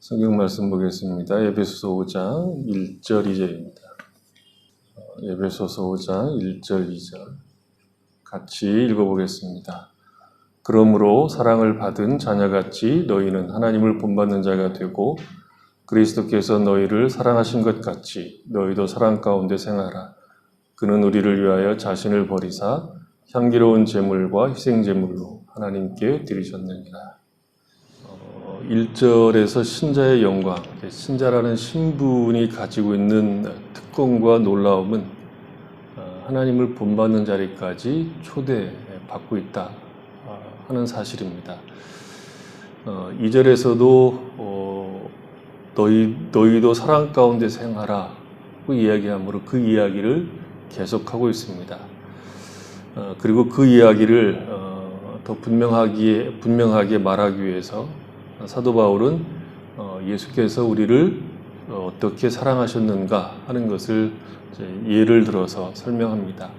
성경 말씀 보겠습니다. 에베소서 5장 1절 2절입니다. 에베소서 5장 1절 2절 같이 읽어보겠습니다. 그러므로 사랑을 받은 자녀같이 너희는 하나님을 본받는 자가 되고 그리스도께서 너희를 사랑하신 것 같이 너희도 사랑 가운데 생활하라. 그는 우리를 위하여 자신을 버리사 향기로운 제물과 희생제물로 하나님께 드리셨느니라. 1절에서 신자의 영광, 신자라는 신분이 가지고 있는 특권과 놀라움은 하나님을 본받는 자리까지 초대받고 있다 하는 사실입니다. 2절에서도 너희도 사랑 가운데 생활하라고 이야기하므로 그 이야기를 계속하고 있습니다. 그리고 그 이야기를 더 분명하게 말하기 위해서 사도 바울은 예수께서 우리를 어떻게 사랑하셨는가 하는 것을 예를 들어서 설명합니다.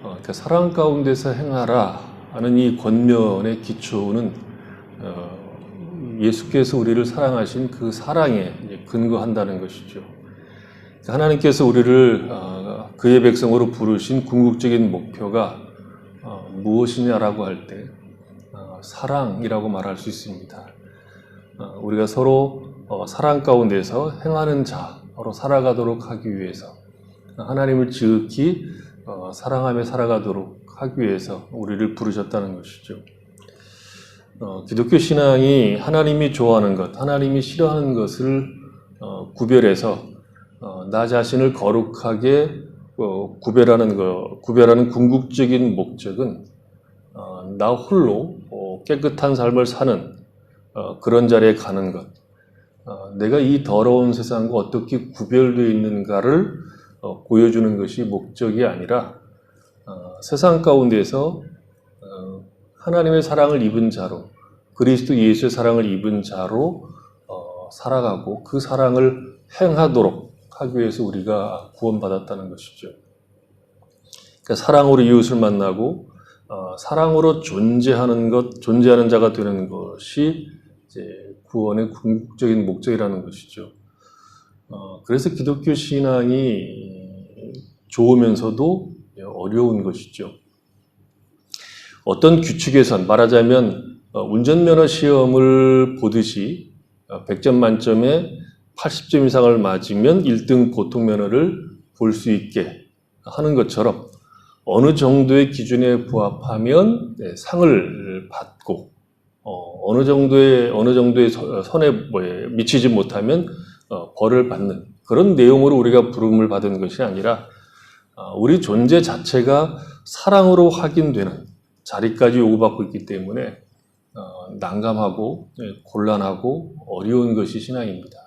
그러니까 사랑 가운데서 행하라 하는 이 권면의 기초는 예수께서 우리를 사랑하신 그 사랑에 근거한다는 것이죠. 하나님께서 우리를 그의 백성으로 부르신 궁극적인 목표가 무엇이냐라고 할 때 사랑이라고 말할 수 있습니다. 우리가 서로 사랑 가운데서 행하는 자로 살아가도록 하기 위해서 하나님을 지극히 사랑하며 살아가도록 하기 위해서 우리를 부르셨다는 것이죠. 기독교 신앙이 하나님이 좋아하는 것, 하나님이 싫어하는 것을 구별해서 나 자신을 거룩하게 구별하는 궁극적인 목적은 나 홀로 깨끗한 삶을 사는 그런 자리에 가는 것, 내가 이 더러운 세상과 어떻게 구별되어 있는가를 보여주는 것이 목적이 아니라 세상 가운데서 하나님의 사랑을 입은 자로, 그리스도 예수의 사랑을 입은 자로 살아가고 그 사랑을 행하도록 하기 위해서 우리가 구원받았다는 것이죠. 그러니까 사랑으로 이웃을 만나고 사랑으로 존재하는 자가 되는 것이 이제 구원의 궁극적인 목적이라는 것이죠. 그래서 기독교 신앙이 좋으면서도 어려운 것이죠. 어떤 규칙에선 말하자면 운전면허 시험을 보듯이 100점 만점에 80점 이상을 맞으면 1등 보통면허를 볼 수 있게 하는 것처럼 어느 정도의 기준에 부합하면 상을 받고 어느 정도의 선에 미치지 못하면 벌을 받는 그런 내용으로 우리가 부름을 받은 것이 아니라 우리 존재 자체가 사랑으로 확인되는 자리까지 요구받고 있기 때문에 난감하고 곤란하고 어려운 것이 신앙입니다.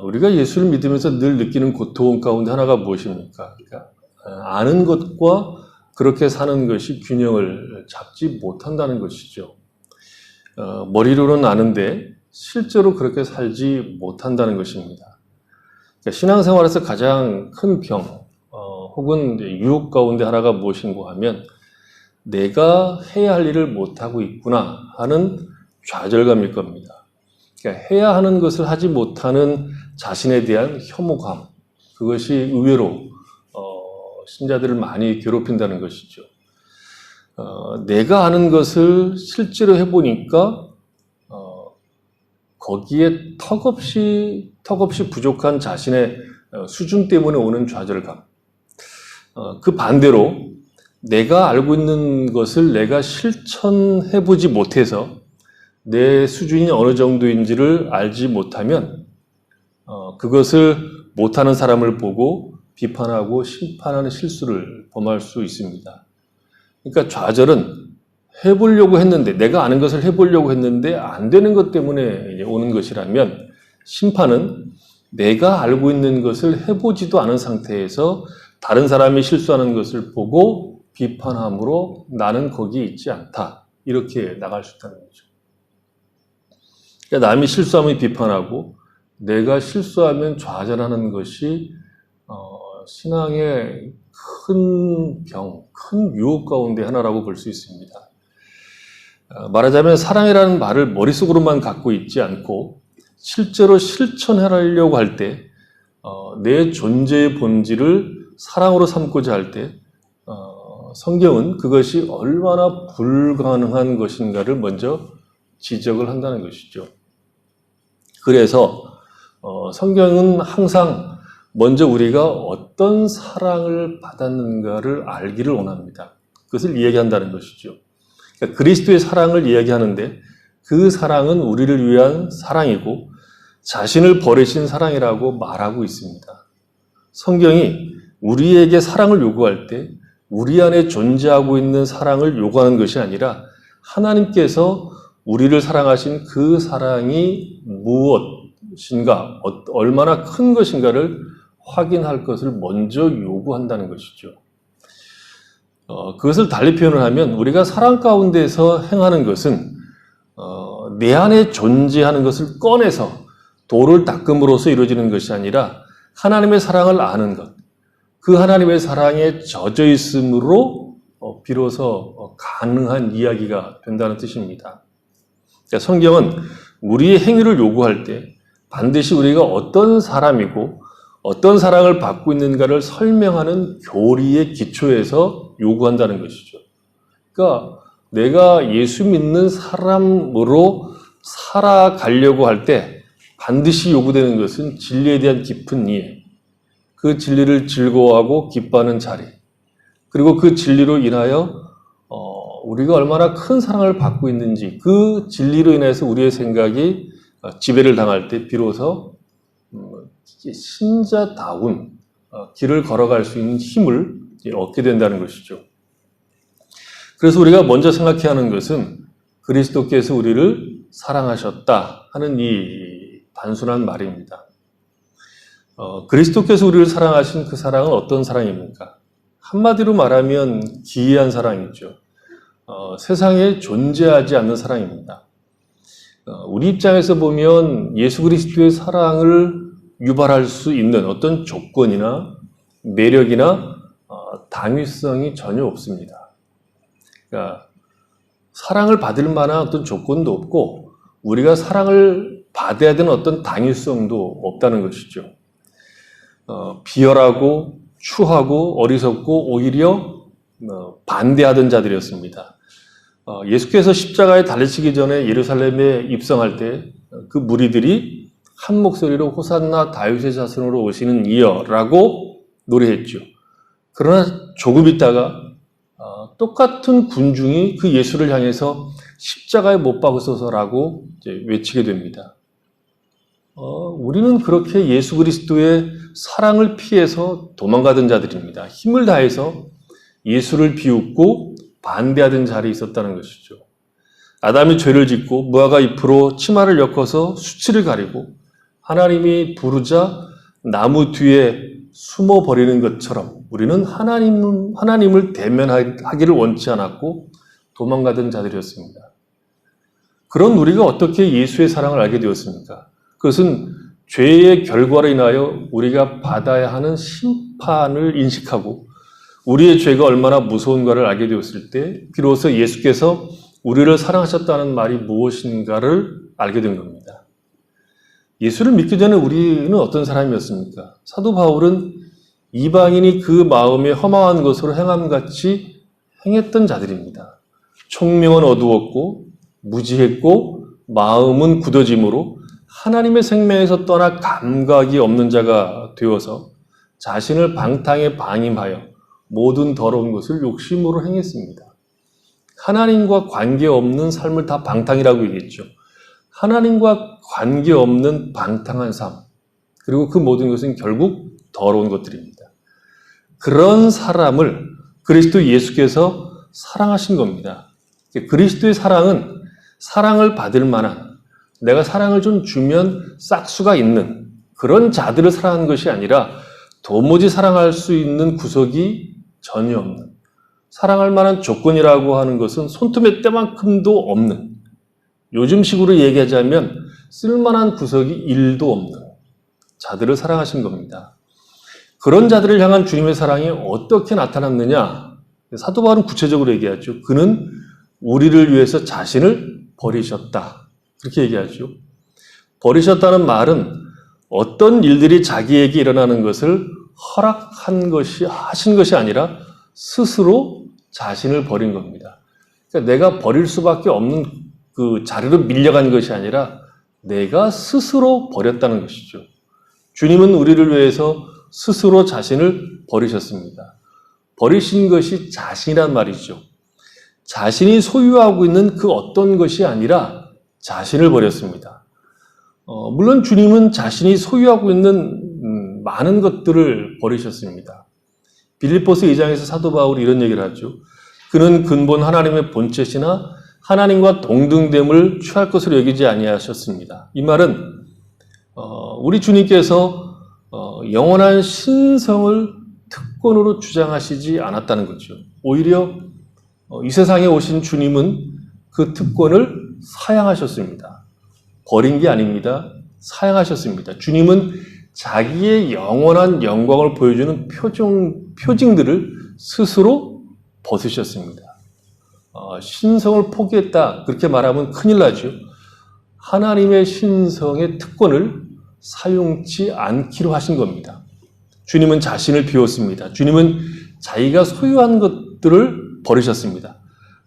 우리가 예수를 믿으면서 늘 느끼는 고통 가운데 하나가 무엇입니까? 그러니까 아는 것과 그렇게 사는 것이 균형을 잡지 못한다는 것이죠. 머리로는 아는데 실제로 그렇게 살지 못한다는 것입니다. 그러니까 신앙생활에서 가장 큰 병 혹은 유혹 가운데 하나가 무엇인가 하면 내가 해야 할 일을 못하고 있구나 하는 좌절감일 겁니다. 그러니까 해야 하는 것을 하지 못하는 자신에 대한 혐오감, 그것이 의외로 신자들을 많이 괴롭힌다는 것이죠. 내가 아는 것을 실제로 해보니까 거기에 턱없이 부족한 자신의 수준 때문에 오는 좌절감. 그 반대로 내가 알고 있는 것을 내가 실천해보지 못해서 내 수준이 어느 정도인지를 알지 못하면 그것을 못하는 사람을 보고 비판하고 심판하는 실수를 범할 수 있습니다. 그러니까 좌절은 해보려고 했는데, 내가 아는 것을 해보려고 했는데 안 되는 것 때문에 오는 것이라면, 심판은 내가 알고 있는 것을 해보지도 않은 상태에서 다른 사람이 실수하는 것을 보고 비판함으로 나는 거기에 있지 않다, 이렇게 나갈 수 있다는 거죠. 그러니까 남이 실수하면 비판하고 내가 실수하면 좌절하는 것이 신앙의 큰 병, 큰 유혹 가운데 하나라고 볼 수 있습니다. 말하자면 사랑이라는 말을 머릿속으로만 갖고 있지 않고 실제로 실천하려고 할 때 내 존재의 본질을 사랑으로 삼고자 할 때 성경은 그것이 얼마나 불가능한 것인가를 먼저 지적을 한다는 것이죠. 그래서 성경은 항상 먼저 우리가 어떤 사랑을 받았는가를 알기를 원합니다. 그것을 이야기한다는 것이죠. 그러니까 그리스도의 사랑을 이야기하는데 그 사랑은 우리를 위한 사랑이고 자신을 버리신 사랑이라고 말하고 있습니다. 성경이 우리에게 사랑을 요구할 때 우리 안에 존재하고 있는 사랑을 요구하는 것이 아니라 하나님께서 우리를 사랑하신 그 사랑이 무엇인가, 얼마나 큰 것인가를 확인할 것을 먼저 요구한다는 것이죠. 그것을 달리 표현을 하면 우리가 사랑 가운데서 행하는 것은 내 안에 존재하는 것을 꺼내서 도를 닦음으로써 이루어지는 것이 아니라 하나님의 사랑을 아는 것, 그 하나님의 사랑에 젖어 있음으로 비로소 가능한 이야기가 된다는 뜻입니다. 그러니까 성경은 우리의 행위를 요구할 때 반드시 우리가 어떤 사람이고 어떤 사랑을 받고 있는가를 설명하는 교리의 기초에서 요구한다는 것이죠. 그러니까 내가 예수 믿는 사람으로 살아가려고 할 때 반드시 요구되는 것은 진리에 대한 깊은 이해, 그 진리를 즐거워하고 기뻐하는 자리, 그리고 그 진리로 인하여 우리가 얼마나 큰 사랑을 받고 있는지, 그 진리로 인해서 우리의 생각이 지배를 당할 때 비로소 신자다운 길을 걸어갈 수 있는 힘을 얻게 된다는 것이죠. 그래서 우리가 먼저 생각해야 하는 것은 그리스도께서 우리를 사랑하셨다 하는 이 단순한 말입니다. 그리스도께서 우리를 사랑하신 그 사랑은 어떤 사랑입니까? 한마디로 말하면 기이한 사랑이죠. 세상에 존재하지 않는 사랑입니다. 우리 입장에서 보면 예수 그리스도의 사랑을 유발할 수 있는 어떤 조건이나 매력이나 당위성이 전혀 없습니다. 그러니까 사랑을 받을 만한 어떤 조건도 없고 우리가 사랑을 받아야 되는 어떤 당위성도 없다는 것이죠. 비열하고 추하고 어리석고 오히려 반대하던 자들이었습니다. 예수께서 십자가에 달리시기 전에 예루살렘에 입성할 때 그 무리들이 한 목소리로 호산나 다윗의 자손으로 오시는 이여라고 노래했죠. 그러나 조금 있다가 똑같은 군중이 그 예수를 향해서 십자가에 못 박으소서라고 외치게 됩니다. 우리는 그렇게 예수 그리스도의 사랑을 피해서 도망가던 자들입니다. 힘을 다해서 예수를 비웃고 반대하던 자리에 있었다는 것이죠. 아담이 죄를 짓고 무화과 잎으로 치마를 엮어서 수치를 가리고 하나님이 부르자 나무 뒤에 숨어버리는 것처럼 우리는 하나님을 대면하기를 원치 않았고 도망가던 자들이었습니다. 그런 우리가 어떻게 예수의 사랑을 알게 되었습니까? 그것은 죄의 결과로 인하여 우리가 받아야 하는 심판을 인식하고 우리의 죄가 얼마나 무서운가를 알게 되었을 때 비로소 예수께서 우리를 사랑하셨다는 말이 무엇인가를 알게 된 겁니다. 예수를 믿기 전에 우리는 어떤 사람이었습니까? 사도 바울은 이방인이 그 마음에 허망한 것으로 행함같이 행했던 자들입니다. 총명은 어두웠고 무지했고 마음은 굳어짐으로 하나님의 생명에서 떠나 감각이 없는 자가 되어서 자신을 방탕에 방임하여 모든 더러운 것을 욕심으로 행했습니다. 하나님과 관계없는 삶을 다 방탕이라고 얘기했죠. 하나님과 관계없는 방탕한 삶, 그리고 그 모든 것은 결국 더러운 것들입니다. 그런 사람을 그리스도 예수께서 사랑하신 겁니다. 그리스도의 사랑은 사랑을 받을 만한, 내가 사랑을 좀 주면 싹수가 있는 그런 자들을 사랑하는 것이 아니라 도무지 사랑할 수 있는 구석이 전혀 없는, 사랑할 만한 조건이라고 하는 것은 손톱의 때만큼도 없는, 요즘식으로 얘기하자면 쓸만한 구석이 1도 없는 자들을 사랑하신 겁니다. 그런 자들을 향한 주님의 사랑이 어떻게 나타났느냐? 사도 바울은 구체적으로 얘기하죠. 그는 우리를 위해서 자신을 버리셨다. 그렇게 얘기하죠. 버리셨다는 말은 어떤 일들이 자기에게 일어나는 것을 하신 것이 아니라 스스로 자신을 버린 겁니다. 그러니까 내가 버릴 수밖에 없는 그 자리로 밀려간 것이 아니라 내가 스스로 버렸다는 것이죠. 주님은 우리를 위해서 스스로 자신을 버리셨습니다. 버리신 것이 자신이란 말이죠. 자신이 소유하고 있는 그 어떤 것이 아니라 자신을 버렸습니다. 물론 주님은 자신이 소유하고 있는 많은 것들을 버리셨습니다. 빌립보서 2장에서 사도 바울이 이런 얘기를 하죠. 그는 근본 하나님의 본체시나 하나님과 동등됨을 취할 것으로 여기지 아니하셨습니다. 이 말은 우리 주님께서 영원한 신성을 특권으로 주장하시지 않았다는 거죠. 오히려 이 세상에 오신 주님은 그 특권을 사양하셨습니다. 버린 게 아닙니다. 사양하셨습니다. 주님은 자기의 영원한 영광을 보여주는 표징들을 스스로 벗으셨습니다. 신성을 포기했다 그렇게 말하면 큰일 나죠. 하나님의 신성의 특권을 사용치 않기로 하신 겁니다. 주님은 자신을 비웠습니다. 주님은 자기가 소유한 것들을 버리셨습니다.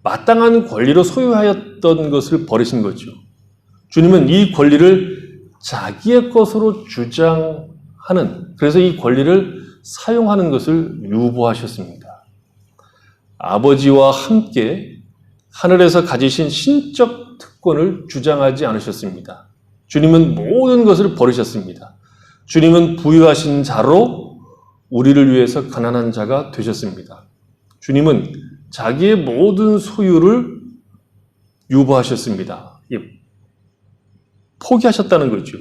마땅한 권리로 소유하였던 것을 버리신 거죠. 주님은 이 권리를 자기의 것으로 주장하는, 그래서 이 권리를 사용하는 것을 유보하셨습니다. 아버지와 함께 하늘에서 가지신 신적 특권을 주장하지 않으셨습니다. 주님은 모든 것을 버리셨습니다. 주님은 부유하신 자로 우리를 위해서 가난한 자가 되셨습니다. 주님은 자기의 모든 소유를 유보하셨습니다. 포기하셨다는 거죠.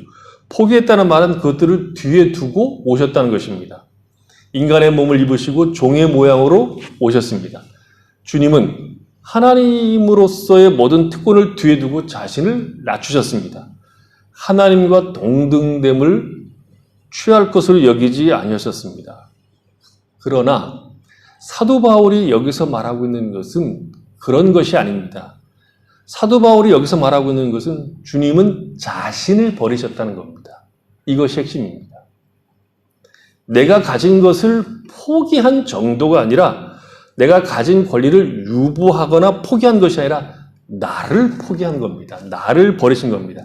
포기했다는 말은 그것들을 뒤에 두고 오셨다는 것입니다. 인간의 몸을 입으시고 종의 모양으로 오셨습니다. 주님은 하나님으로서의 모든 특권을 뒤에 두고 자신을 낮추셨습니다. 하나님과 동등됨을 취할 것으로 여기지 아니하셨습니다. 그러나 사도 바울이 여기서 말하고 있는 것은 그런 것이 아닙니다. 사도 바울이 여기서 말하고 있는 것은 주님은 자신을 버리셨다는 겁니다. 이것이 핵심입니다. 내가 가진 것을 포기한 정도가 아니라 내가 가진 권리를 유보하거나 포기한 것이 아니라 나를 포기한 겁니다. 나를 버리신 겁니다.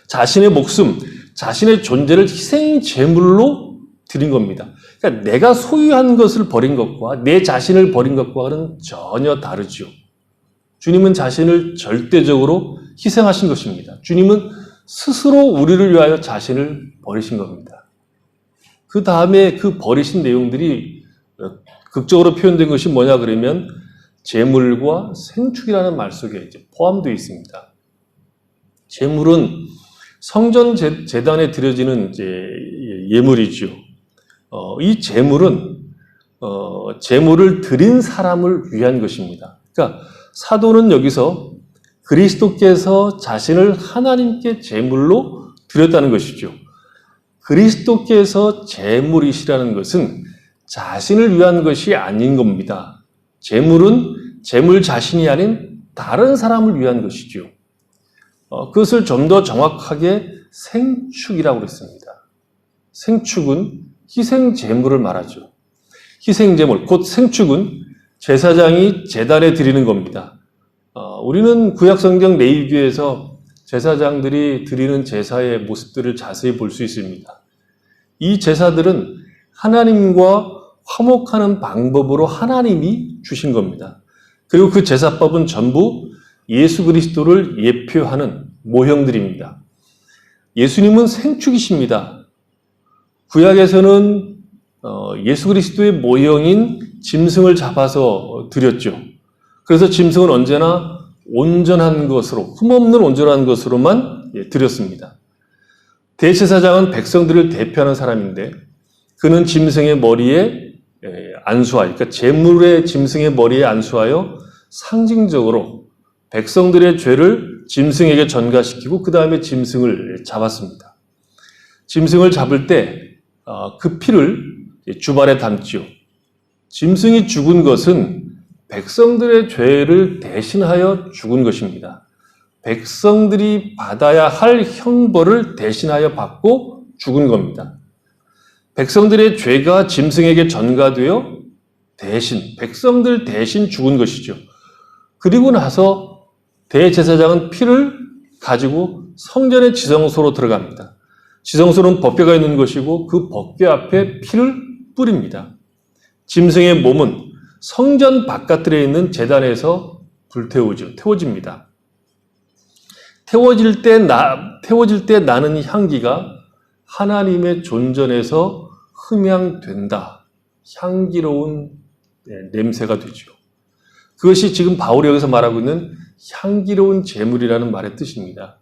자신의 목숨, 자신의 존재를 희생 제물로 드린 겁니다. 그러니까 내가 소유한 것을 버린 것과 내 자신을 버린 것과는 전혀 다르죠. 주님은 자신을 절대적으로 희생하신 것입니다. 주님은 스스로 우리를 위하여 자신을 버리신 겁니다. 그 다음에 그 버리신 내용들이 극적으로 표현된 것이 뭐냐 그러면 제물과 생축이라는 말 속에 이제 포함되어 있습니다. 제물은 성전 제단에 드려지는 이제 예물이죠. 이 제물은 제물을 드린 사람을 위한 것입니다. 그러니까 사도는 여기서 그리스도께서 자신을 하나님께 제물로 드렸다는 것이죠. 그리스도께서 제물이시라는 것은 자신을 위한 것이 아닌 겁니다. 제물은 제물 자신이 아닌 다른 사람을 위한 것이죠. 그것을 좀 더 정확하게 생축이라고 그랬습니다. 생축은 희생 제물을 말하죠. 희생 제물, 곧 생축은 제사장이 제단에 드리는 겁니다. 우리는 구약성경 레위기에서 제사장들이 드리는 제사의 모습들을 자세히 볼 수 있습니다. 이 제사들은 하나님과 화목하는 방법으로 하나님이 주신 겁니다. 그리고 그 제사법은 전부 예수 그리스도를 예표하는 모형들입니다. 예수님은 생축이십니다. 구약에서는 예수 그리스도의 모형인 짐승을 잡아서 드렸죠. 그래서 짐승은 언제나 온전한 것으로, 흠없는 온전한 것으로만 드렸습니다. 대제사장은 백성들을 대표하는 사람인데 그는 짐승의 머리에 안수하여, 그러니까 제물의 짐승의 머리에 안수하여 상징적으로 백성들의 죄를 짐승에게 전가시키고 그 다음에 짐승을 잡았습니다. 짐승을 잡을 때 그 피를 주발에 담지요. 짐승이 죽은 것은 백성들의 죄를 대신하여 죽은 것입니다. 백성들이 받아야 할 형벌을 대신하여 받고 죽은 겁니다. 백성들의 죄가 짐승에게 전가되어 백성들 대신 죽은 것이죠. 그리고 나서 대제사장은 피를 가지고 성전의 지성소로 들어갑니다. 지성소는 법궤가 있는 것이고 그 법궤 앞에 피를 뿌립니다. 짐승의 몸은 성전 바깥들에 있는 제단에서 태워집니다. 태워질 때 나는 향기가 하나님의 존전에서 흠향된다. 향기로운 냄새가 되죠. 그것이 지금 바울이 여기서 말하고 있는 향기로운 제물이라는 말의 뜻입니다.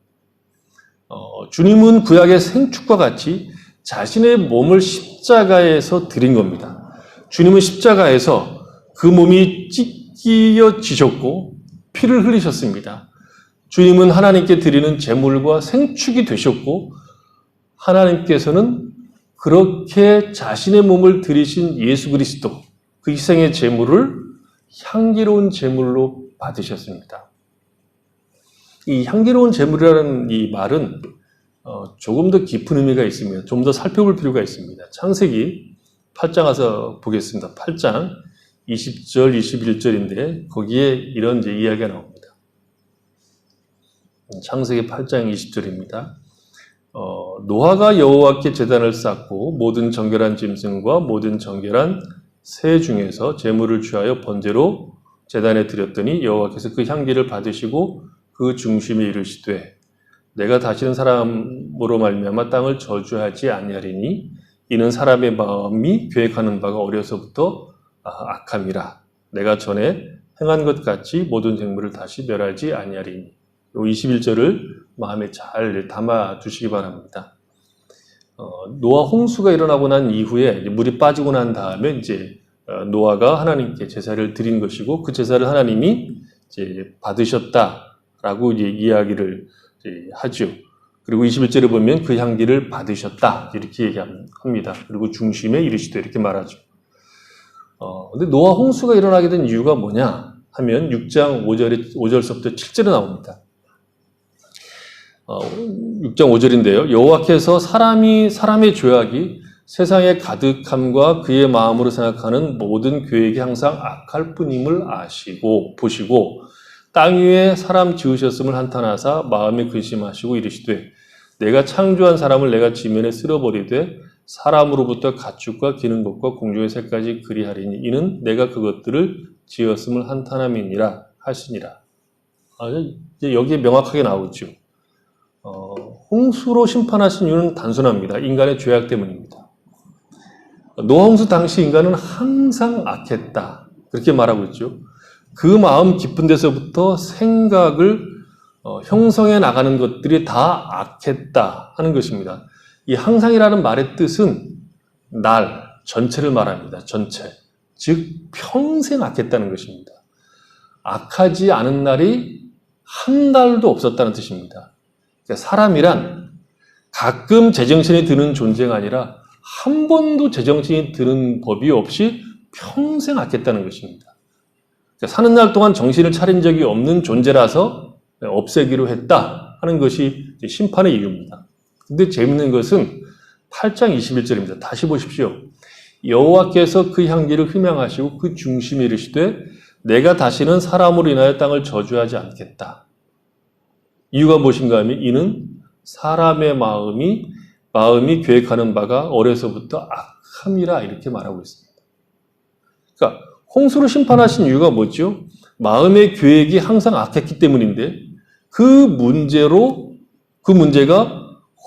주님은 구약의 생축과 같이 자신의 몸을 십자가에서 드린 겁니다. 주님은 십자가에서 그 몸이 찢겨지셨고 피를 흘리셨습니다. 주님은 하나님께 드리는 제물과 생축이 되셨고 하나님께서는 그렇게 자신의 몸을 드리신 예수 그리스도 그 희생의 제물을 향기로운 제물로 받으셨습니다. 이 향기로운 제물이라는 이 말은 조금 더 깊은 의미가 있습니다. 좀 더 살펴볼 필요가 있습니다. 창세기 8장 가서 보겠습니다. 8장 20절, 21절인데 거기에 이런 이야기가 나옵니다. 창세기 8장 20절입니다. 노아가 여호와께 제단을 쌓고 모든 정결한 짐승과 모든 정결한 새 중에서 제물을 취하여 번제로 제단에 드렸더니 여호와께서 그 향기를 받으시고 그 중심에 이르시되 내가 다시는 사람으로 말미암아 땅을 저주하지 아니하리니 이는 사람의 마음이 계획하는 바가 어려서부터 악함이라. 내가 전에 행한 것 같이 모든 생물을 다시 멸하지 아니하리니. 이 21절을 마음에 잘 담아 두시기 바랍니다. 노아 홍수가 일어나고 난 이후에 물이 빠지고 난 다음에 이제 노아가 하나님께 제사를 드린 것이고 그 제사를 하나님이 이제 받으셨다라고 이제 이야기를 하죠. 그리고 21절에 보면 그 향기를 받으셨다 이렇게 얘기합니다. 그리고 중심에 이르시되 이렇게 말하죠. 근데 노아 홍수가 일어나게 된 이유가 뭐냐 하면 6장 5절서부터 7절에 나옵니다. 6장 5절인데요. 여호와께서 사람의 죄악이 세상의 가득함과 그의 마음으로 생각하는 모든 계획이 항상 악할 뿐임을 보시고 땅 위에 사람 지으셨음을 한탄하사 마음에 근심하시고 이르시되 내가 창조한 사람을 내가 지면에 쓸어버리되 사람으로부터 가축과 기는 것과 공중의 새까지 그리하리니 이는 내가 그것들을 지었음을 한탄함이니라 하시니라. 이제 여기에 명확하게 나오죠. 홍수로 심판하신 이유는 단순합니다. 인간의 죄악 때문입니다. 노아 홍수 당시 인간은 항상 악했다. 그렇게 말하고 있죠. 그 마음 깊은 데서부터 생각을 형성해 나가는 것들이 다 악했다 하는 것입니다. 이 항상이라는 말의 뜻은 전체를 말합니다. 전체. 즉 평생 악했다는 것입니다. 악하지 않은 날이 한 달도 없었다는 뜻입니다. 그러니까 사람이란 가끔 제정신이 드는 존재가 아니라 한 번도 제정신이 드는 법이 없이 평생 악했다는 것입니다. 그러니까 사는 날 동안 정신을 차린 적이 없는 존재라서 없애기로 했다 하는 것이 심판의 이유입니다. 근데 재밌는 것은 8장 21절입니다. 다시 보십시오. 여호와께서 그 향기를 흠향하시고 그 중심에 이르시되 내가 다시는 사람으로 인하여 땅을 저주하지 않겠다. 이유가 무엇인가 하면 이는 사람의 마음이 계획하는 바가 어려서부터 악함이라 이렇게 말하고 있습니다. 그러니까 홍수로 심판하신 이유가 뭐죠? 마음의 계획이 항상 악했기 때문인데 그 문제가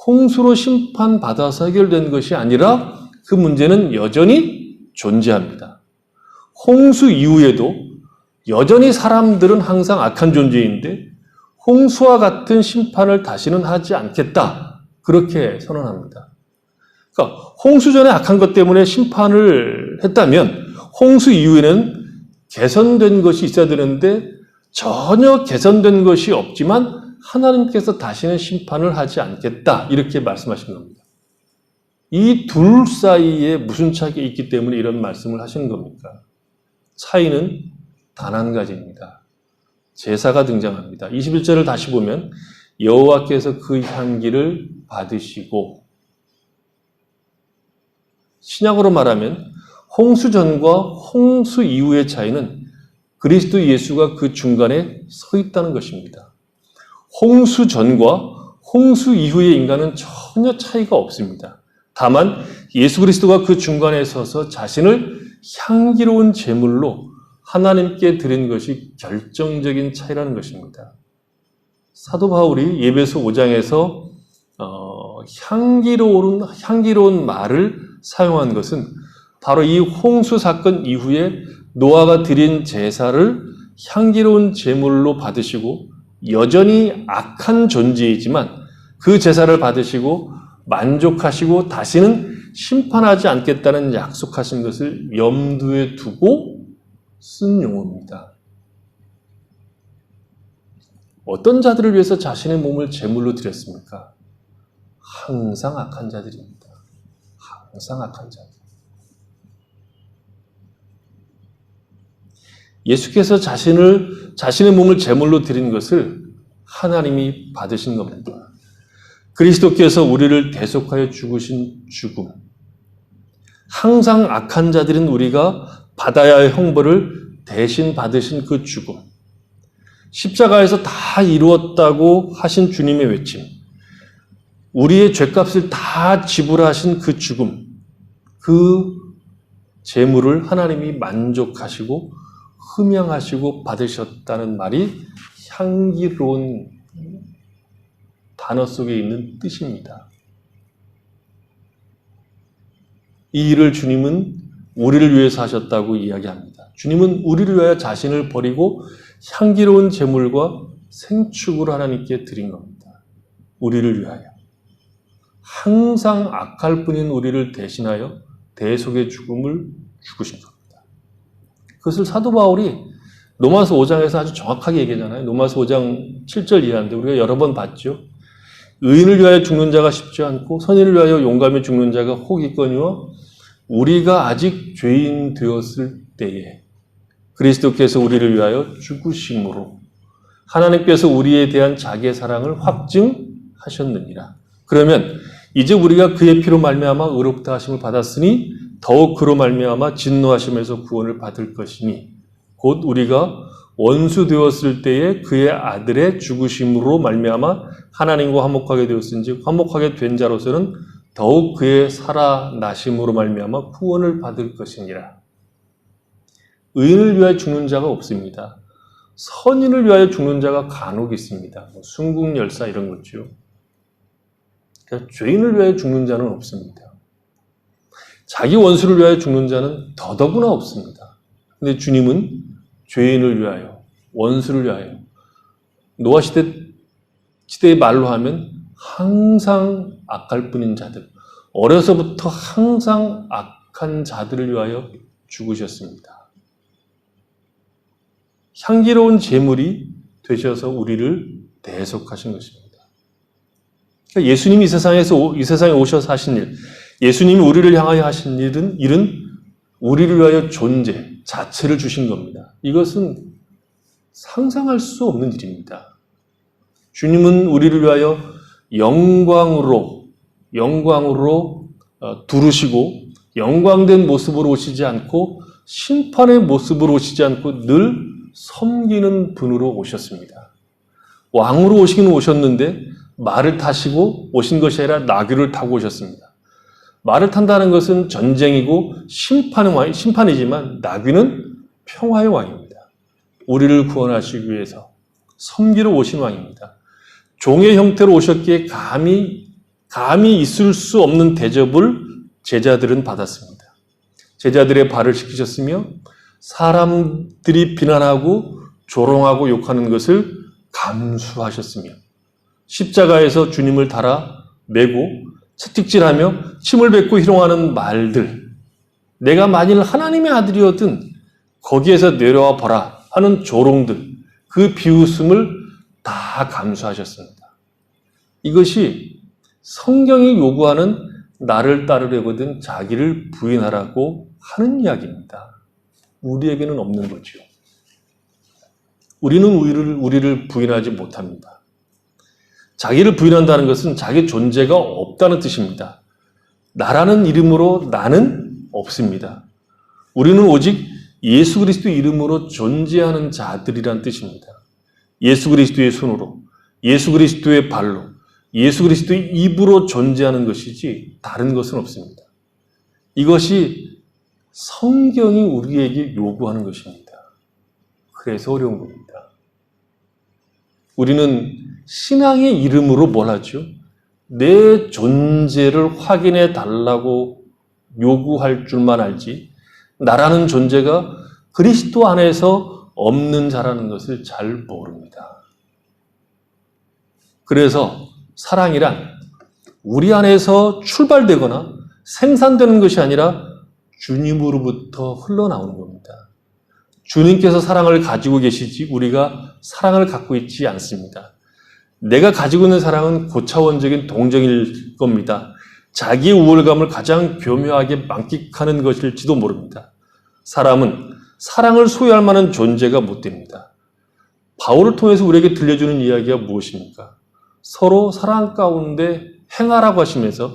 홍수로 심판받아서 해결된 것이 아니라 그 문제는 여전히 존재합니다. 홍수 이후에도 여전히 사람들은 항상 악한 존재인데 홍수와 같은 심판을 다시는 하지 않겠다. 그렇게 선언합니다. 그러니까 홍수 전에 악한 것 때문에 심판을 했다면 홍수 이후에는 개선된 것이 있어야 되는데 전혀 개선된 것이 없지만 하나님께서 다시는 심판을 하지 않겠다. 이렇게 말씀하신 겁니다. 이 둘 사이에 무슨 차이가 있기 때문에 이런 말씀을 하시는 겁니까? 차이는 단 한 가지입니다. 제사가 등장합니다. 21절을 다시 보면 여호와께서 그 향기를 받으시고, 신약으로 말하면 홍수 전과 홍수 이후의 차이는 그리스도 예수가 그 중간에 서 있다는 것입니다. 홍수 전과 홍수 이후의 인간은 전혀 차이가 없습니다. 다만 예수 그리스도가 그 중간에 서서 자신을 향기로운 제물로 하나님께 드린 것이 결정적인 차이라는 것입니다. 사도 바울이 에베소 5장에서 향기로운 말을 사용한 것은 바로 이 홍수 사건 이후에 노아가 드린 제사를 향기로운 제물로 받으시고, 여전히 악한 존재이지만 그 제사를 받으시고 만족하시고 다시는 심판하지 않겠다는 약속하신 것을 염두에 두고 쓴 용어입니다. 어떤 자들을 위해서 자신의 몸을 제물로 드렸습니까? 항상 악한 자들입니다. 항상 악한 자들. 예수께서 자신의 몸을 제물로 드린 것을 하나님이 받으신 겁니다. 그리스도께서 우리를 대속하여 죽으신 죽음. 항상 악한 자들인 우리가 받아야 할 형벌을 대신 받으신 그 죽음. 십자가에서 다 이루었다고 하신 주님의 외침. 우리의 죄값을 다 지불하신 그 죽음. 그 제물을 하나님이 만족하시고 흠양하시고 받으셨다는 말이 향기로운 단어 속에 있는 뜻입니다. 이 일을 주님은 우리를 위해서 하셨다고 이야기합니다. 주님은 우리를 위하여 자신을 버리고 향기로운 제물과 생축으로 하나님께 드린 겁니다. 우리를 위하여. 항상 악할 뿐인 우리를 대신하여 대속의 죽음을 죽으신 겁니다. 그것을 사도 바울이 로마서 5장에서 아주 정확하게 얘기하잖아요. 로마서 5장 7절 이하인데 우리가 여러 번 봤죠. 의인을 위하여 죽는 자가 쉽지 않고 선인을 위하여 용감히 죽는 자가 혹 있거니와 우리가 아직 죄인 되었을 때에 그리스도께서 우리를 위하여 죽으심으로 하나님께서 우리에 대한 자기의 사랑을 확증하셨느니라. 그러면 이제 우리가 그의 피로 말미암아 의롭다 하심을 받았으니 더욱 그로 말미암아 진노하심에서 구원을 받을 것이니 곧 우리가 원수 되었을 때에 그의 아들의 죽으심으로 말미암아 하나님과 화목하게 되었은지 화목하게 된 자로서는 더욱 그의 살아나심으로 말미암아 구원을 받을 것이니라. 의인을 위하여 죽는 자가 없습니다. 선인을 위하여 죽는 자가 간혹 있습니다. 순국열사 이런 거죠. 그러니까 죄인을 위하여 죽는 자는 없습니다. 자기 원수를 위하여 죽는 자는 더더구나 없습니다. 근데 주님은 죄인을 위하여, 원수를 위하여, 노아 시대의 말로 하면 항상 악할 뿐인 자들, 어려서부터 항상 악한 자들을 위하여 죽으셨습니다. 향기로운 제물이 되셔서 우리를 대속하신 것입니다. 그러니까 예수님이 이 세상에 오셔서 하신 일, 예수님이 우리를 향하여 하신 일은 우리를 위하여 존재 자체를 주신 겁니다. 이것은 상상할 수 없는 일입니다. 주님은 우리를 위하여 영광으로 두르시고 영광된 모습으로 오시지 않고 심판의 모습으로 오시지 않고 늘 섬기는 분으로 오셨습니다. 왕으로 오시긴 오셨는데 말을 타시고 오신 것이 아니라 나귀를 타고 오셨습니다. 말을 탄다는 것은 전쟁이고 심판이지만 나귀는 평화의 왕입니다. 우리를 구원하시기 위해서 섬기러 오신 왕입니다. 종의 형태로 오셨기에 감히 있을 수 없는 대접을 제자들은 받았습니다. 제자들의 발을 씻기셨으며 사람들이 비난하고 조롱하고 욕하는 것을 감수하셨으며 십자가에서 주님을 달아 매고 채찍질하며 침을 뱉고 희롱하는 말들, 내가 만일 하나님의 아들이었든 거기에서 내려와 보라 하는 조롱들, 그 비웃음을 다 감수하셨습니다. 이것이 성경이 요구하는 나를 따르려거든 자기를 부인하라고 하는 이야기입니다. 우리에게는 없는 거죠. 우리는 우리를 부인하지 못합니다. 자기를 부인한다는 것은 자기 존재가 없다는 뜻입니다. 나라는 이름으로 나는 없습니다. 우리는 오직 예수 그리스도 이름으로 존재하는 자들이란 뜻입니다. 예수 그리스도의 손으로, 예수 그리스도의 발로, 예수 그리스도의 입으로 존재하는 것이지 다른 것은 없습니다. 이것이 성경이 우리에게 요구하는 것입니다. 그래서 어려운 겁니다. 우리는 신앙의 이름으로 뭘 하죠? 내 존재를 확인해 달라고 요구할 줄만 알지 나라는 존재가 그리스도 안에서 없는 자라는 것을 잘 모릅니다. 그래서 사랑이란 우리 안에서 출발되거나 생산되는 것이 아니라 주님으로부터 흘러나오는 겁니다. 주님께서 사랑을 가지고 계시지 우리가 사랑을 갖고 있지 않습니다. 내가 가지고 있는 사랑은 고차원적인 동정일 겁니다. 자기의 우월감을 가장 교묘하게 만끽하는 것일지도 모릅니다. 사람은 사랑을 소유할 만한 존재가 못 됩니다. 바울을 통해서 우리에게 들려주는 이야기가 무엇입니까? 서로 사랑 가운데 행하라고 하시면서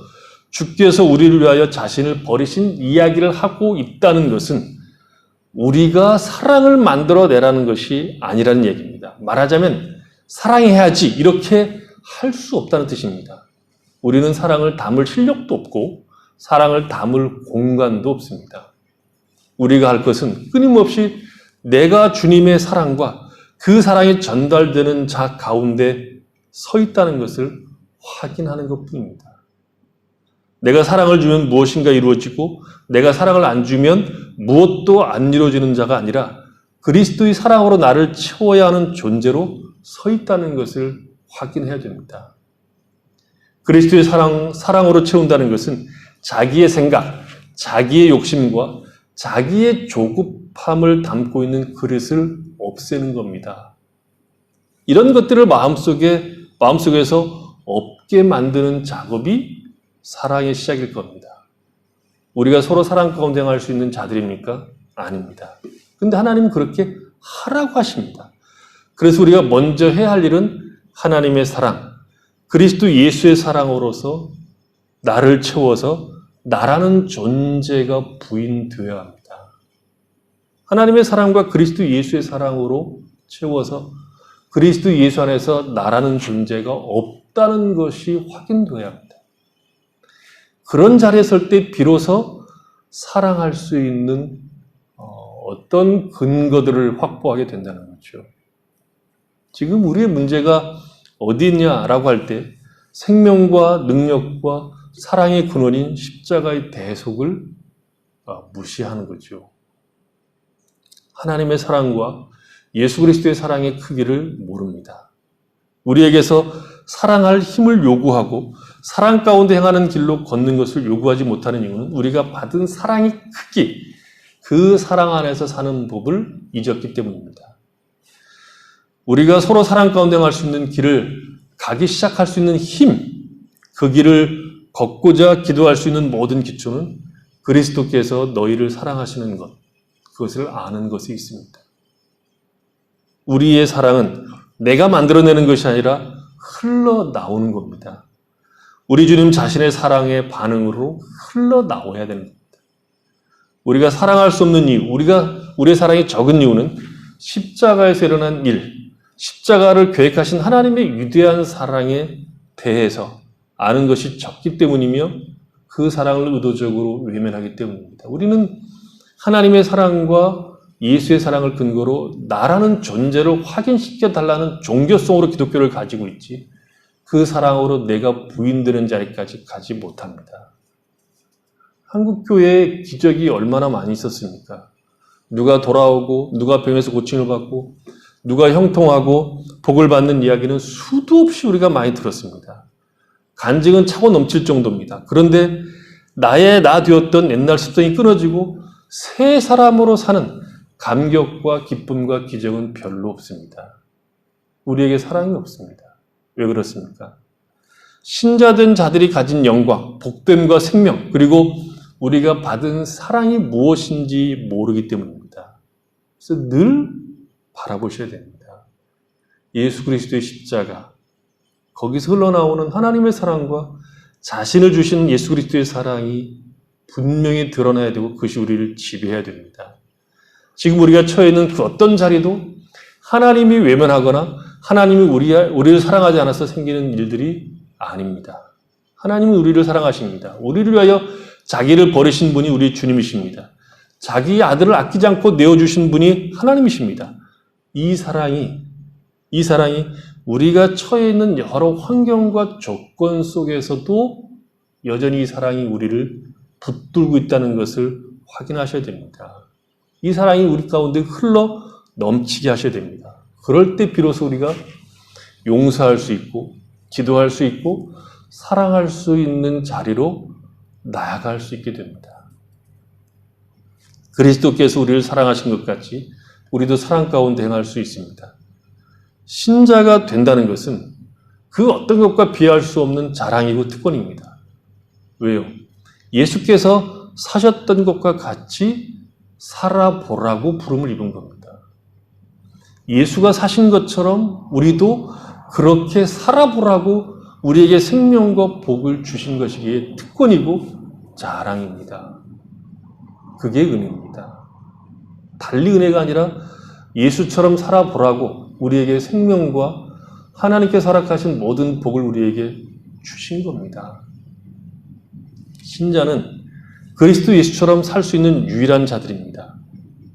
주께서 우리를 위하여 자신을 버리신 이야기를 하고 있다는 것은 우리가 사랑을 만들어내라는 것이 아니라는 얘기입니다. 말하자면 사랑해야지 이렇게 할 수 없다는 뜻입니다. 우리는 사랑을 담을 실력도 없고 사랑을 담을 공간도 없습니다. 우리가 할 것은 끊임없이 내가 주님의 사랑과 그 사랑이 전달되는 자 가운데 서 있다는 것을 확인하는 것뿐입니다. 내가 사랑을 주면 무엇인가 이루어지고 내가 사랑을 안 주면 무엇도 안 이루어지는 자가 아니라 그리스도의 사랑으로 나를 채워야 하는 존재로 서 있다는 것을 확인해야 됩니다. 그리스도의 사랑으로 채운다는 것은 자기의 생각, 자기의 욕심과 자기의 조급함을 담고 있는 그릇을 없애는 겁니다. 이런 것들을 마음속에서 없게 만드는 작업이 사랑의 시작일 겁니다. 우리가 서로 사랑 가운데 행할 수 있는 자들입니까? 아닙니다. 근데 하나님은 그렇게 하라고 하십니다. 그래서 우리가 먼저 해야 할 일은 하나님의 사랑, 그리스도 예수의 사랑으로서 나를 채워서 나라는 존재가 부인되어야 합니다. 하나님의 사랑과 그리스도 예수의 사랑으로 채워서 그리스도 예수 안에서 나라는 존재가 없다는 것이 확인되어야 합니다. 그런 자리에 설 때 비로소 사랑할 수 있는 어떤 근거들을 확보하게 된다는 거죠. 지금 우리의 문제가 어디 있냐라고 할 때 생명과 능력과 사랑의 근원인 십자가의 대속을 무시하는 거죠. 하나님의 사랑과 예수 그리스도의 사랑의 크기를 모릅니다. 우리에게서 사랑할 힘을 요구하고 사랑 가운데 행하는 길로 걷는 것을 요구하지 못하는 이유는 우리가 받은 사랑의 크기, 그 사랑 안에서 사는 법을 잊었기 때문입니다. 우리가 서로 사랑 가운데 행할 수 있는 길을 가기 시작할 수 있는 힘, 그 길을 걷고자 기도할 수 있는 모든 기초는 그리스도께서 너희를 사랑하시는 것, 그것을 아는 것이 있습니다. 우리의 사랑은 내가 만들어내는 것이 아니라 흘러나오는 겁니다. 우리 주님 자신의 사랑의 반응으로 흘러나와야 되는 겁니다. 우리가 사랑할 수 없는 이유, 우리의 사랑이 적은 이유는 십자가에서 일어난 일, 십자가를 계획하신 하나님의 위대한 사랑에 대해서 아는 것이 적기 때문이며 그 사랑을 의도적으로 외면하기 때문입니다. 우리는 하나님의 사랑과 예수의 사랑을 근거로 나라는 존재를 확인시켜 달라는 종교성으로 기독교를 가지고 있지 그 사랑으로 내가 부인되는 자리까지 가지 못합니다. 한국 교회에 기적이 얼마나 많이 있었습니까? 누가 돌아오고 누가 병에서 고침을 받고 누가 형통하고 복을 받는 이야기는 수도 없이 우리가 많이 들었습니다. 간증은 차고 넘칠 정도입니다. 그런데 나의 나 되었던 옛날 습성이 끊어지고 새 사람으로 사는 감격과 기쁨과 기적은 별로 없습니다. 우리에게 사랑이 없습니다. 왜 그렇습니까? 신자된 자들이 가진 영광, 복됨과 생명, 그리고 우리가 받은 사랑이 무엇인지 모르기 때문입니다. 그래서 늘 바라보셔야 됩니다. 예수 그리스도의 십자가, 거기서 흘러나오는 하나님의 사랑과 자신을 주신 예수 그리스도의 사랑이 분명히 드러나야 되고 그것이 우리를 지배해야 됩니다. 지금 우리가 처해 있는 그 어떤 자리도 하나님이 외면하거나 하나님이 우리를 사랑하지 않아서 생기는 일들이 아닙니다. 하나님은 우리를 사랑하십니다. 우리를 위하여 자기를 버리신 분이 우리 주님이십니다. 자기 아들을 아끼지 않고 내어주신 분이 하나님이십니다. 이 사랑이 우리가 처해 있는 여러 환경과 조건 속에서도 여전히 이 사랑이 우리를 붙들고 있다는 것을 확인하셔야 됩니다. 이 사랑이 우리 가운데 흘러 넘치게 하셔야 됩니다. 그럴 때 비로소 우리가 용서할 수 있고 기도할 수 있고 사랑할 수 있는 자리로 나아갈 수 있게 됩니다. 그리스도께서 우리를 사랑하신 것 같이 우리도 사랑 가운데 행할 수 있습니다. 신자가 된다는 것은 그 어떤 것과 비할 수 없는 자랑이고 특권입니다. 왜요? 예수께서 사셨던 것과 같이 살아보라고 부름을 입은 겁니다. 예수가 사신 것처럼 우리도 그렇게 살아보라고 우리에게 생명과 복을 주신 것이기에 특권이고 자랑입니다. 그게 은혜입니다. 달리 은혜가 아니라 예수처럼 살아보라고 우리에게 생명과 하나님께서 허락하신 모든 복을 우리에게 주신 겁니다. 신자는 그리스도 예수처럼 살 수 있는 유일한 자들입니다.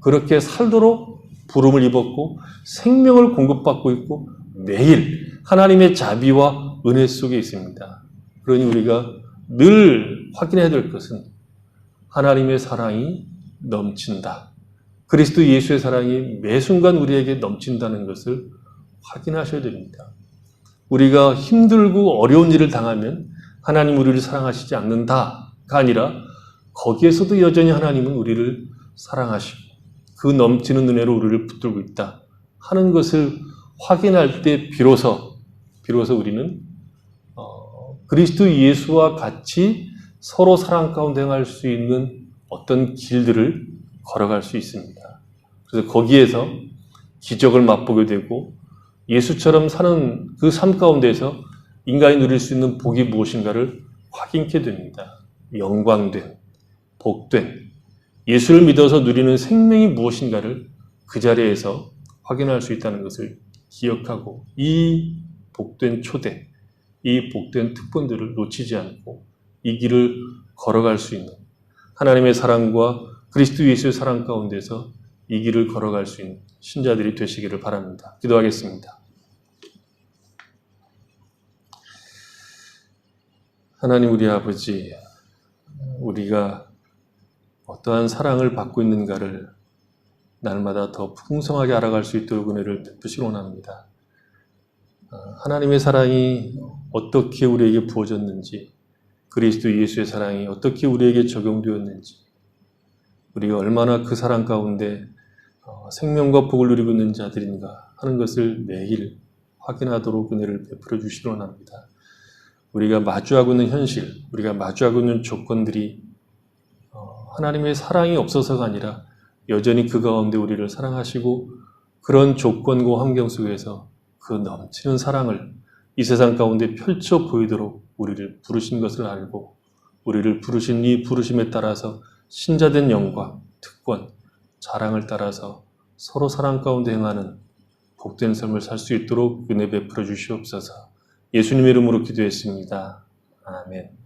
그렇게 살도록 부름을 입었고 생명을 공급받고 있고 매일 하나님의 자비와 은혜 속에 있습니다. 그러니 우리가 늘 확인해야 될 것은 하나님의 사랑이 넘친다. 그리스도 예수의 사랑이 매 순간 우리에게 넘친다는 것을 확인하셔야 됩니다. 우리가 힘들고 어려운 일을 당하면 하나님 우리를 사랑하시지 않는다가 아니라 거기에서도 여전히 하나님은 우리를 사랑하시고 그 넘치는 은혜로 우리를 붙들고 있다 하는 것을 확인할 때 비로소 우리는 그리스도 예수와 같이 서로 사랑 가운데 행할 수 있는 어떤 길들을 걸어갈 수 있습니다. 그래서 거기에서 기적을 맛보게 되고 예수처럼 사는 그 삶 가운데에서 인간이 누릴 수 있는 복이 무엇인가를 확인케 됩니다. 영광된, 복된, 예수를 믿어서 누리는 생명이 무엇인가를 그 자리에서 확인할 수 있다는 것을 기억하고 이 복된 초대, 이 복된 특권들을 놓치지 않고 이 길을 걸어갈 수 있는 하나님의 사랑과 그리스도 예수의 사랑 가운데서 이 길을 걸어갈 수 있는 신자들이 되시기를 바랍니다. 기도하겠습니다. 하나님 우리 아버지, 우리가 어떠한 사랑을 받고 있는가를 날마다 더 풍성하게 알아갈 수 있도록 은혜를 베푸시기 원합니다. 하나님의 사랑이 어떻게 우리에게 부어졌는지, 그리스도 예수의 사랑이 어떻게 우리에게 적용되었는지, 우리가 얼마나 그 사랑 가운데 생명과 복을 누리고 있는 자들인가 하는 것을 매일 확인하도록 은혜를 베풀어 주시기 원합니다. 우리가 마주하고 있는 현실, 우리가 마주하고 있는 조건들이 하나님의 사랑이 없어서가 아니라 여전히 그 가운데 우리를 사랑하시고 그런 조건과 환경 속에서 그 넘치는 사랑을 이 세상 가운데 펼쳐 보이도록 우리를 부르신 것을 알고 우리를 부르신 이 부르심에 따라서 신자된 영광, 특권, 자랑을 따라서 서로 사랑 가운데 행하는 복된 삶을 살 수 있도록 은혜 베풀어 주시옵소서. 예수님의 이름으로 기도했습니다. 아멘.